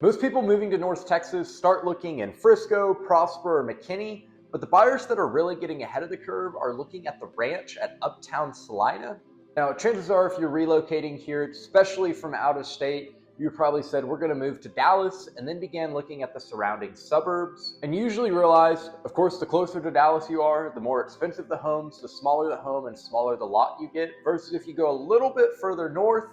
Most people moving to North Texas start looking in Frisco, Prosper, or McKinney, but the buyers that are really getting ahead of the curve are looking at the ranch at Uptown Celina. Now, chances are if you're relocating here, especially from out of state, you probably said, we're gonna move to Dallas, and then began looking at the surrounding suburbs. And you usually realize, of course, the closer to Dallas you are, the more expensive the homes, the smaller the home and smaller the lot you get, versus if you go a little bit further north,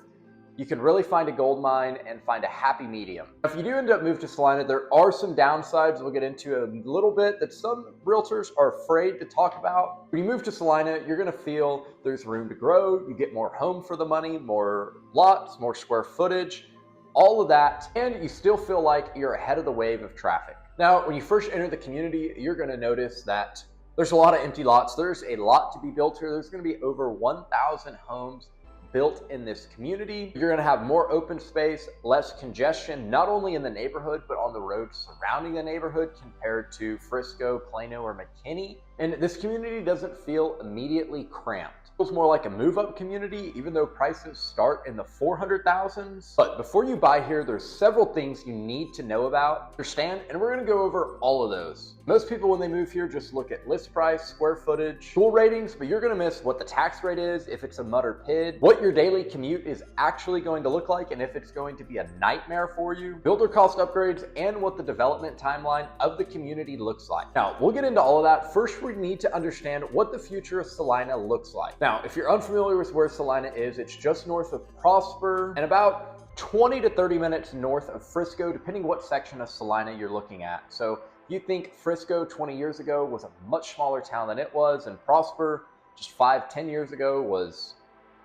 you can really find a gold mine and find a happy medium. If you do end up moving to Celina, there are some downsides we'll get into a little bit that some realtors are afraid to talk about. When you move to Celina, you're gonna feel there's room to grow, you get more home for the money, more lots, more square footage, all of that, and you still feel like you're ahead of the wave of traffic. Now, when you first enter the community, you're gonna notice that there's a lot of empty lots. There's a lot to be built here. There's gonna be over 1,000 homes built in this community. You're gonna have more open space, less congestion, not only in the neighborhood, but on the roads surrounding the neighborhood compared to Frisco, Plano, or McKinney. And this community doesn't feel immediately cramped. It feels more like a move-up community, even though prices start in the 400,000s. But before you buy here, there's several things you need to know about, understand, and we're gonna go over all of those. Most people, when they move here, just look at list price, square footage, pool ratings, but you're gonna miss what the tax rate is, if it's a mud or PID, what your daily commute is actually going to look like, and if it's going to be a nightmare for you, builder cost upgrades, and what the development timeline of the community looks like. Now, we'll get into all of that. First, we need to understand what the future of Celina looks like. Now, if you're unfamiliar with where Celina is, it's just north of Prosper and about 20 to 30 minutes north of Frisco, depending what section of Celina you're looking at. So you think Frisco 20 years ago was a much smaller town than it was, and Prosper just 5-10 years ago was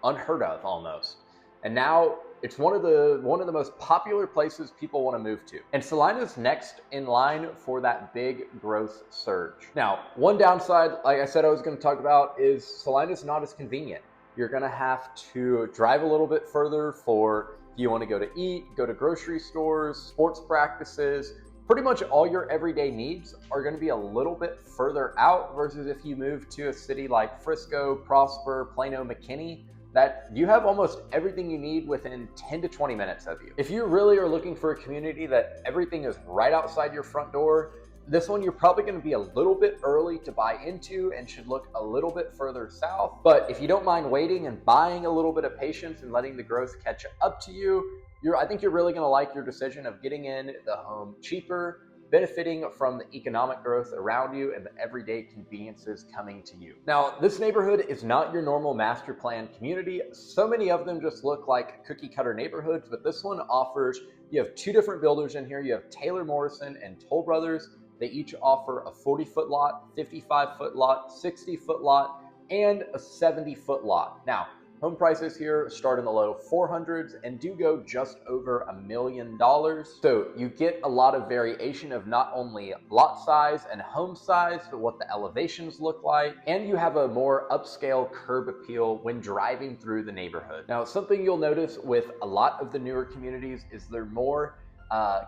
unheard of almost. And now it's one of the most popular places people want to move to. And Celina's next in line for that big growth surge. Now, one downside, like I said I was going to talk about, is Celina's not as convenient. You're going to have to drive a little bit further for if you want to go to eat, go to grocery stores, sports practices. Pretty much all your everyday needs are going to be a little bit further out versus if you move to a city like Frisco, Prosper, Plano, McKinney, that you have almost everything you need within 10 to 20 minutes of you. If you really are looking for a community that everything is right outside your front door, this one you're probably going to be a little bit early to buy into and should look a little bit further south. But if you don't mind waiting and buying a little bit of patience and letting the growth catch up to you, I think you're really going to like your decision of getting in the home cheaper, benefiting from the economic growth around you and the everyday conveniences coming to you. Now, this neighborhood is not your normal master plan community. So many of them just look like cookie cutter neighborhoods, but this one offers, you have two different builders in here. You have Taylor Morrison and Toll Brothers. They each offer a 40-foot lot, 55-foot lot, 60-foot lot, and a 70-foot lot. Now, home prices here start in the low 400s and do go just over $1 million. So you get a lot of variation of not only lot size and home size, but what the elevations look like. And you have a more upscale curb appeal when driving through the neighborhood. Now, something you'll notice with a lot of the newer communities is they're more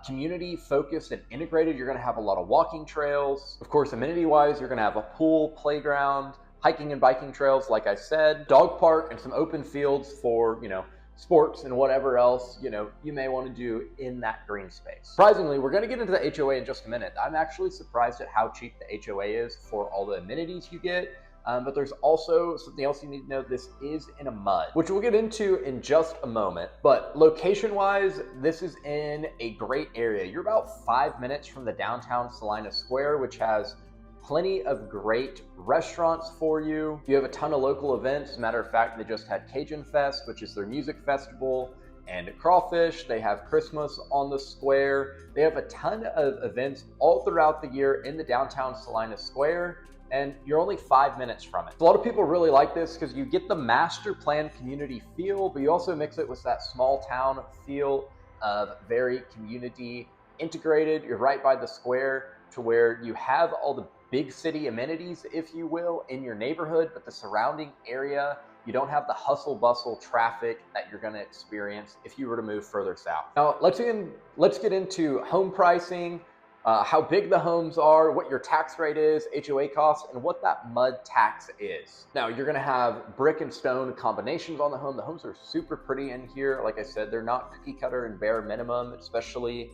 community focused and integrated. You're gonna have a lot of walking trails. Of course, amenity wise, you're gonna have a pool, playground, hiking and biking trails, like I said, dog park, and some open fields for, sports and whatever else, you may want to do in that green space. Surprisingly, we're going to get into the HOA in just a minute. I'm actually surprised at how cheap the HOA is for all the amenities you get. But there's also something else you need to know. This is in a mud, which we'll get into in just a moment. But location-wise, this is in a great area. You're about 5 minutes from the downtown Celina Square, which has plenty of great restaurants for you. You have a ton of local events. As a matter of fact, they just had Cajun Fest, which is their music festival, and Crawfish. They have Christmas on the square. They have a ton of events all throughout the year in the downtown Celina Square, and you're only 5 minutes from it. A lot of people really like this because you get the master plan community feel, but you also mix it with that small town feel of very community integrated. You're right by the square to where you have all the big city amenities, if you will, in your neighborhood, but the surrounding area, you don't have the hustle bustle traffic that you're going to experience if you were to move further south. Now, let's get into home pricing, how big the homes are, what your tax rate is, HOA costs, and what that mud tax is. Now, you're going to have brick and stone combinations on the home. The homes are super pretty in here. Like I said, they're not cookie cutter and bare minimum, especially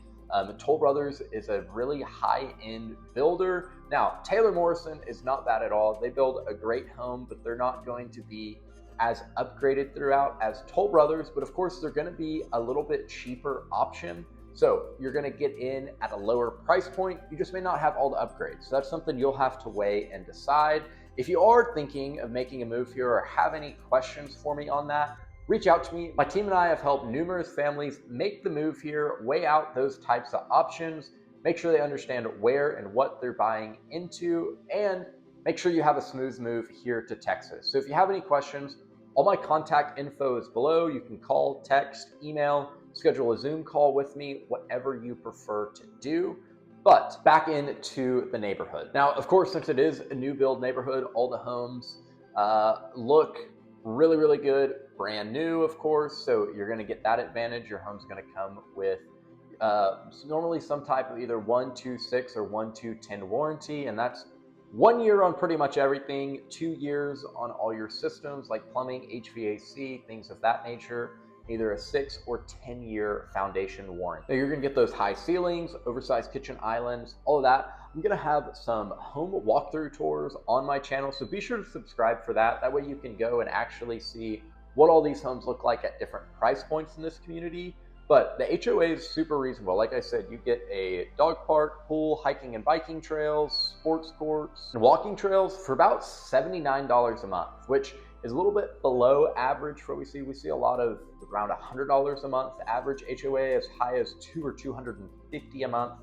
Toll Brothers is a really high-end builder. Now, Taylor Morrison is not bad at all. They build a great home, but they're not going to be as upgraded throughout as Toll Brothers, but of course they're gonna be a little bit cheaper option. So you're gonna get in at a lower price point. You just may not have all the upgrades. So that's something you'll have to weigh and decide. If you are thinking of making a move here or have any questions for me on that, reach out to me. My team and I have helped numerous families make the move here, weigh out those types of options, make sure they understand where and what they're buying into, and make sure you have a smooth move here to Texas. So if you have any questions, all my contact info is below. You can call, text, email, schedule a Zoom call with me, whatever you prefer to do. But back into the neighborhood. Now, of course, since it is a new build neighborhood, all the homes look really, really good, brand new, of course. So you're gonna get that advantage. Your home's gonna come with normally some type of either 126 or 1210 warranty, and that's 1 year on pretty much everything, 2 years on all your systems like plumbing, HVAC, things of that nature, either a 6 or 10-year foundation warranty. Now you're gonna get those high ceilings, oversized kitchen islands, all of that. I'm gonna have some home walkthrough tours on my channel, so be sure to subscribe for that. That way you can go and actually see what all these homes look like at different price points in this community. But the HOA is super reasonable. Like I said, you get a dog park, pool, hiking and biking trails, sports courts, and walking trails for about $79 a month, which is a little bit below average for what we see. We see a lot of around $100 a month average HOA, as high as $200 or $250 a month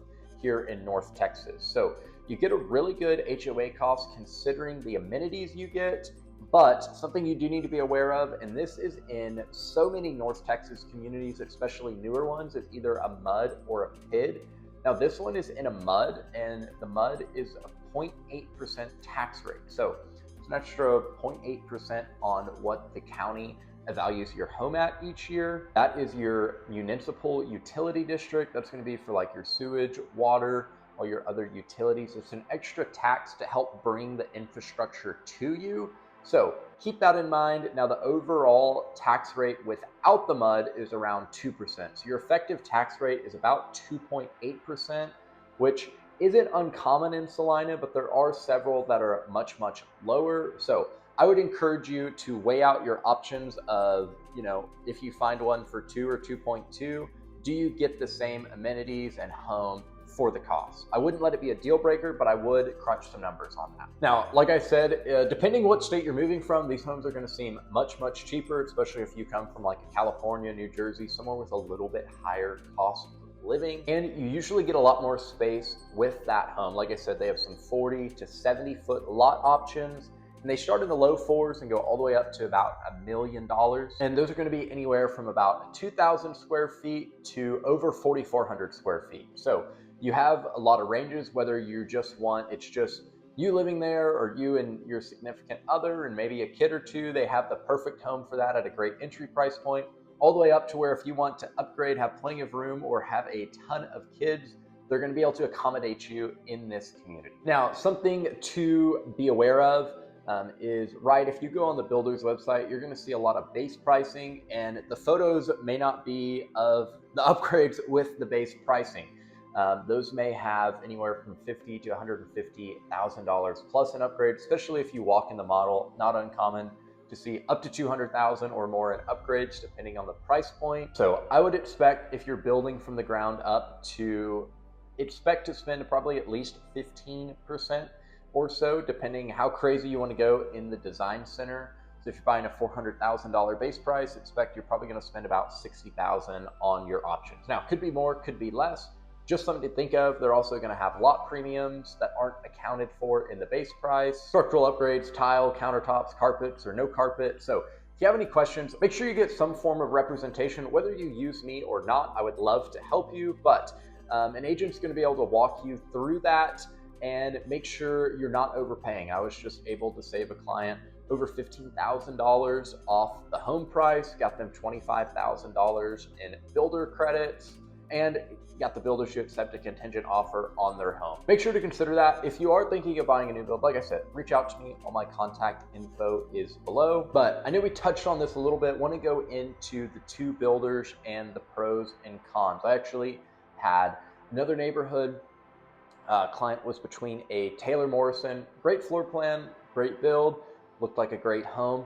here in North Texas. So you get a really good HOA cost considering the amenities you get. But something you do need to be aware of, and this is in so many North Texas communities, especially newer ones, is either a MUD or a PID. Now this one is in a MUD, and the MUD is a 0.8% tax rate. So it's an extra 0.8% on what the county values your home at each year. That is your municipal utility district. That's going to be for like your sewage, water, all your other utilities. It's an extra tax to help bring the infrastructure to you. So keep that in mind. Now the overall tax rate without the MUD is around 2%. So your effective tax rate is about 2.8%, which isn't uncommon in Celina, but there are several that are much, much lower. So I would encourage you to weigh out your options of, if you find one for 2 or 2.2, do you get the same amenities and home for the cost? I wouldn't let it be a deal breaker, but I would crunch some numbers on that. Now, like I said, depending what state you're moving from, these homes are going to seem much, much cheaper, especially if you come from like California, New Jersey, somewhere with a little bit higher cost of living. And you usually get a lot more space with that home. Like I said, they have some 40 to 70 foot lot options. And they start in the low 4s and go all the way up to about $1 million. And those are going to be anywhere from about 2,000 square feet to over 4,400 square feet. So you have a lot of ranges, whether you just want, it's just you living there or you and your significant other and maybe a kid or two. They have the perfect home for that at a great entry price point, all the way up to where if you want to upgrade, have plenty of room, or have a ton of kids, they're going to be able to accommodate you in this community. Now, something to be aware of is if you go on the builder's website, you're going to see a lot of base pricing, and the photos may not be of the upgrades with the base pricing. Those may have anywhere from $50,000 to $150,000 plus an upgrade, especially if you walk in the model. Not uncommon to see up to $200,000 or more in upgrades depending on the price point. So I would expect, if you're building from the ground up, to expect to spend probably at least 15% or so, depending how crazy you want to go in the design center. So if you're buying a $400,000 base price, expect you're probably going to spend about $60,000 on your options. Now, could be more, could be less. Just something to think of. They're also going to have lot premiums that aren't accounted for in the base price, structural upgrades, tile, countertops, carpets, or no carpet. So if you have any questions, make sure you get some form of representation, whether you use me or not. I would love to help you, but an agent's going to be able to walk you through that and make sure you're not overpaying. I was just able to save a client over $15,000 off the home price, got them $25,000 in builder credits, and got the builders to accept a contingent offer on their home. Make sure to consider that. If you are thinking of buying a new build, like I said, reach out to me. All my contact info is below. But I know we touched on this a little bit. Want to go into the two builders and the pros and cons. I actually had Another neighborhood client was between a Taylor Morrison, great floor plan, great build, looked like a great home,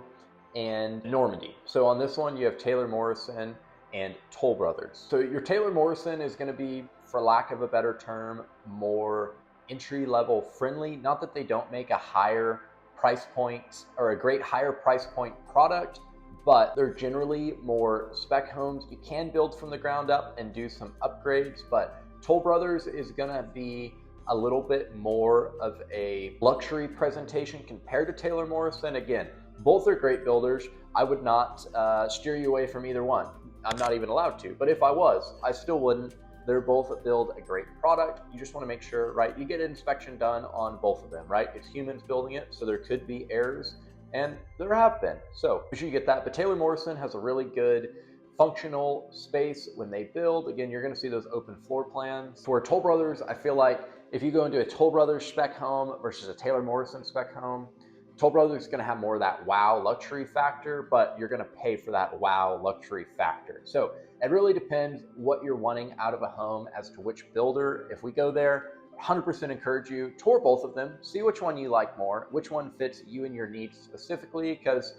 and Normandy. So on this one, you have Taylor Morrison and Toll Brothers. So your Taylor Morrison is going to be, for lack of a better term, more entry-level friendly. Not that they don't make a higher price point or a great higher price point product, but they're generally more spec homes. You can build from the ground up and do some upgrades, but Toll Brothers is gonna be a little bit more of a luxury presentation compared to Taylor Morrison. Again, both are great builders. I would not steer you away from either one. I'm not even allowed to, but if I was, I still wouldn't. They're both build a great product. You just want to make sure, right, you get an inspection done on both of them, right? It's humans building it, so there could be errors, and there have been. So make sure you get that. But Taylor Morrison has a really good functional space when they build. Again, you're going to see those open floor plans. For Toll Brothers, I feel like if you go into a Toll Brothers spec home versus a Taylor Morrison spec home, Toll Brothers is going to have more of that wow luxury factor, but you're going to pay for that wow luxury factor. So it really depends what you're wanting out of a home as to which builder. If we go there, 100% encourage you, tour both of them, see which one you like more, which one fits you and your needs specifically, because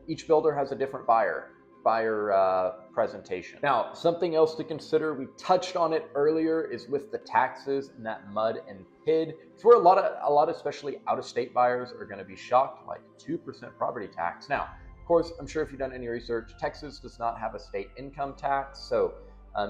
each builder has a different buyer presentation. Now, something else to consider, we touched on it earlier, is with the taxes and that mud and PID. It's where a lot of especially out-of-state buyers are going to be shocked, like 2% property tax. Now, of course, I'm sure if you've done any research, Texas does not have a state income tax. So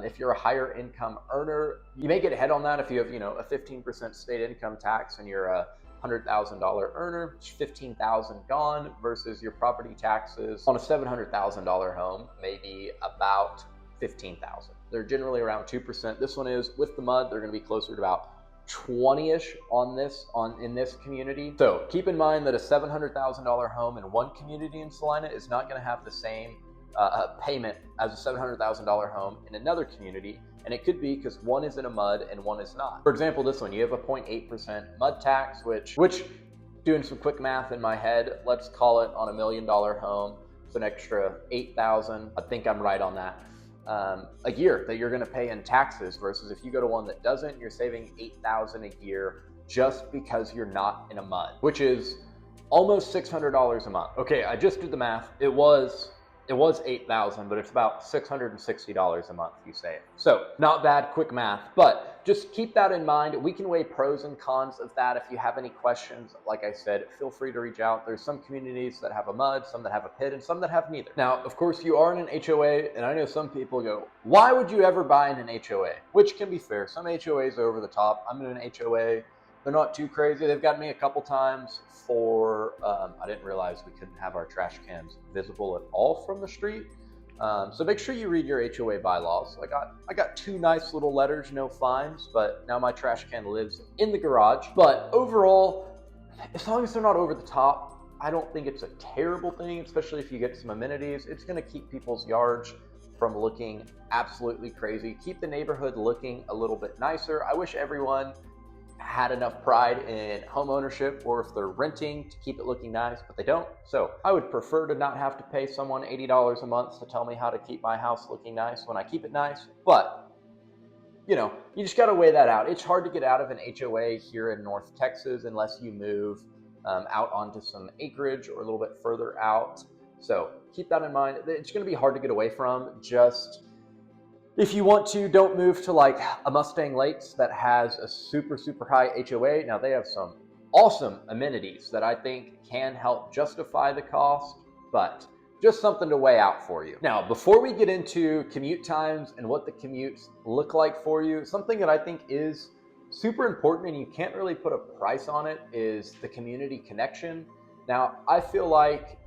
if you're a higher income earner, you may get ahead on that if you have, a 15% state income tax and you're a $100,000 earner, $15,000 gone, versus your property taxes on a $700,000 home, maybe about $15,000. They're generally around 2%. This one is with the mud, they're going to be closer to about 20-ish in this community. So keep in mind that a $700,000 home in one community in Celina is not going to have the same payment as a $700,000 home in another community. And it could be because one is in a mud and one is not. For example, this one, you have a 0.8% mud tax, which doing some quick math in my head, let's call it on $1 million home, it's an extra $8,000. I think I'm right on that. A year that you're going to pay in taxes, versus if you go to one that doesn't, you're saving $8,000 a year just because you're not in a mud, which is almost $600 a month. Okay, I just did the math. It was $8,000, but it's about $660 a month you save. So not bad, quick math, but just keep that in mind. We can weigh pros and cons of that. If you have any questions, like I said, feel free to reach out. There's some communities that have a mud, some that have a PID, and some that have neither. Now, of course, you are in an HOA, and I know some people go, why would you ever buy in an HOA? Which can be fair. Some HOAs are over the top. I'm in an HOA. They're not too crazy. They've got me a couple times for, I didn't realize we couldn't have our trash cans visible at all from the street. So make sure you read your HOA bylaws. I got 2 nice little letters, no fines, but now my trash can lives in the garage. But overall, as long as they're not over the top, I don't think it's a terrible thing, especially if you get some amenities. It's gonna keep people's yards from looking absolutely crazy. Keep the neighborhood looking a little bit nicer. I wish everyone had enough pride in home ownership, or if they're renting, to keep it looking nice, but they don't. So I would prefer to not have to pay someone $80 a month to tell me how to keep my house looking nice when I keep it nice. But you just got to weigh that out. It's hard to get out of an HOA here in North Texas unless you move out onto some acreage or a little bit further out. So keep that in mind. It's going to be hard to get away from. Just if you want to, don't move to like a Mustang Lakes that has a super, super high HOA. Now they have some awesome amenities that I think can help justify the cost, but just something to weigh out for you. Now, before we get into commute times and what the commutes look like for you, something that I think is super important and you can't really put a price on it is the community connection. Now, I feel like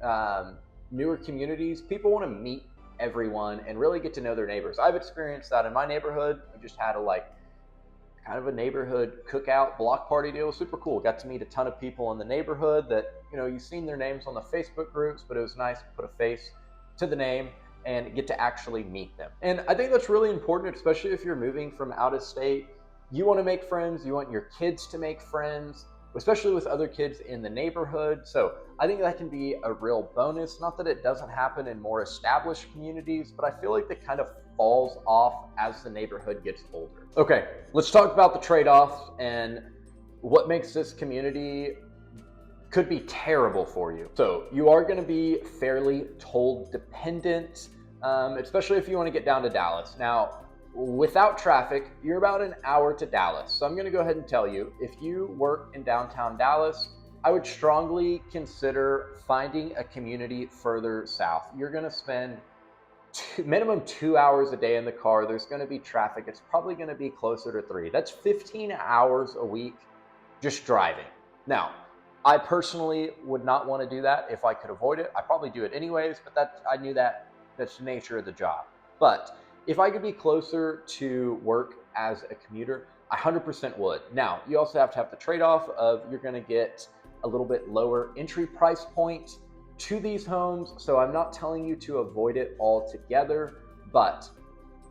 newer communities, people want to meet everyone and really get to know their neighbors. I've experienced that in my neighborhood. We just had kind of a neighborhood cookout block party deal. Super cool. Got to meet a ton of people in the neighborhood that, you've seen their names on the Facebook groups, but it was nice to put a face to the name and get to actually meet them. And I think that's really important, especially if you're moving from out of state. You want to make friends. You want your kids to make friends, especially with other kids in the neighborhood. So I think that can be a real bonus. Not that it doesn't happen in more established communities, but I feel like they kind of falls off as the neighborhood gets older. Okay, let's talk about the trade-offs and what makes this community could be terrible for you. So you are going to be fairly toll dependent, especially if you want to get down to Dallas. Now, without traffic, you're about an hour to Dallas. So I'm going to go ahead and tell you, if you work in downtown Dallas, I would strongly consider finding a community further south. You're going to spend minimum 2 hours a day in the car. There's going to be traffic. It's probably going to be closer to 3. That's 15 hours a week just driving. Now, I personally would not want to do that if I could avoid it. I probably do it anyways, but I knew that's the nature of the job. But if I could be closer to work as a commuter, I 100% would. Now, you also have to have the trade-off of you're going to get a little bit lower entry price point to these homes. So I'm not telling you to avoid it altogether, but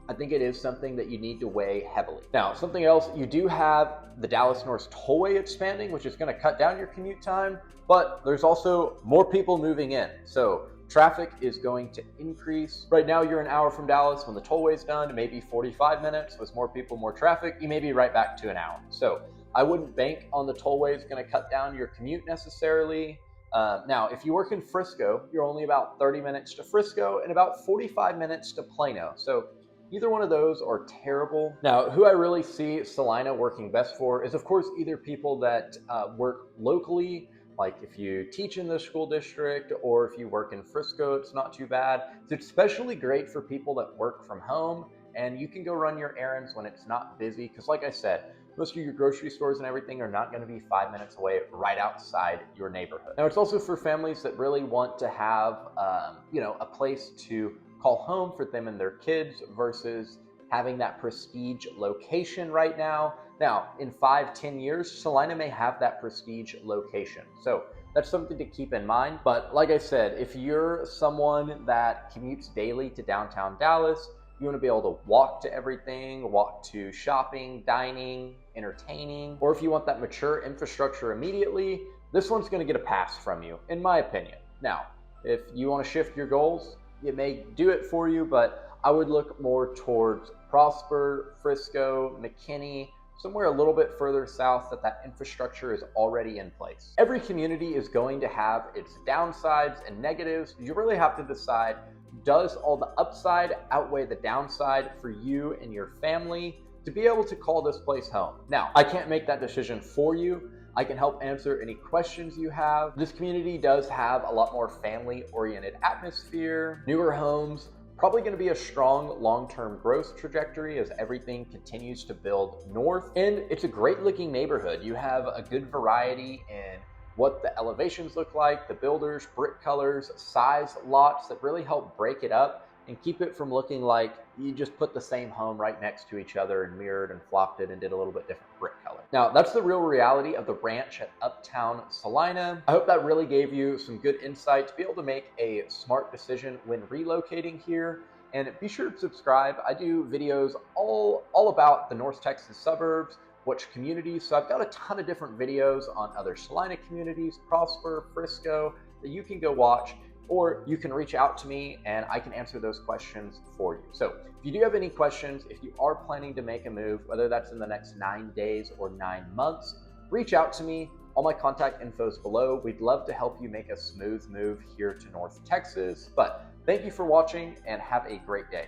I think it is something that you need to weigh heavily. Now, something else, you do have the Dallas North Tollway expanding, which is going to cut down your commute time, but there's also more people moving in. So traffic is going to increase. Right now, you're an hour from Dallas. When the tollway's done, maybe 45 minutes. With more people, more traffic, you may be right back to an hour. So I wouldn't bank on the tollway is going to cut down your commute necessarily. Now, if you work in Frisco, you're only about 30 minutes to Frisco and about 45 minutes to Plano. So either one of those are terrible. Now, who I really see Celina working best for is, of course, either people that work locally, like if you teach in the school district, or if you work in Frisco, it's not too bad. It's especially great for people that work from home, and you can go run your errands when it's not busy. Because like I said, most of your grocery stores and everything are not going to be 5 minutes away right outside your neighborhood. Now, it's also for families that really want to have, a place to call home for them and their kids versus having that prestige location right now. Now, in 5-10 years, Celina may have that prestige location. So that's something to keep in mind. But like I said, if you're someone that commutes daily to downtown Dallas, you want to be able to walk to everything, walk to shopping, dining, entertaining, or if you want that mature infrastructure immediately, this one's going to get a pass from you, in my opinion. Now, if you want to shift your goals, it may do it for you, but I would look more towards Prosper, Frisco, McKinney, somewhere a little bit further south that infrastructure is already in place. Every community is going to have its downsides and negatives. You really have to decide, does all the upside outweigh the downside for you and your family to be able to call this place home? Now, I can't make that decision for you. I can help answer any questions you have. This community does have a lot more family-oriented atmosphere, newer homes, probably going to be a strong long-term growth trajectory as everything continues to build north. And it's a great looking neighborhood. You have a good variety in what the elevations look like, the builders, brick colors, size lots that really help break it up and keep it from looking like you just put the same home right next to each other and mirrored and flopped it and did a little bit different brick color. Now, that's the real reality of the ranch at Uptown Celina. I hope that really gave you some good insight to be able to make a smart decision when relocating here. And be sure to subscribe. I do videos all about the North Texas suburbs, which communities. So I've got a ton of different videos on other Celina communities, Prosper, Frisco, that you can go watch, or you can reach out to me and I can answer those questions for you. So if you do have any questions, if you are planning to make a move, whether that's in the next 9 days or 9 months, reach out to me. All my contact info is below. We'd love to help you make a smooth move here to North Texas. But thank you for watching and have a great day.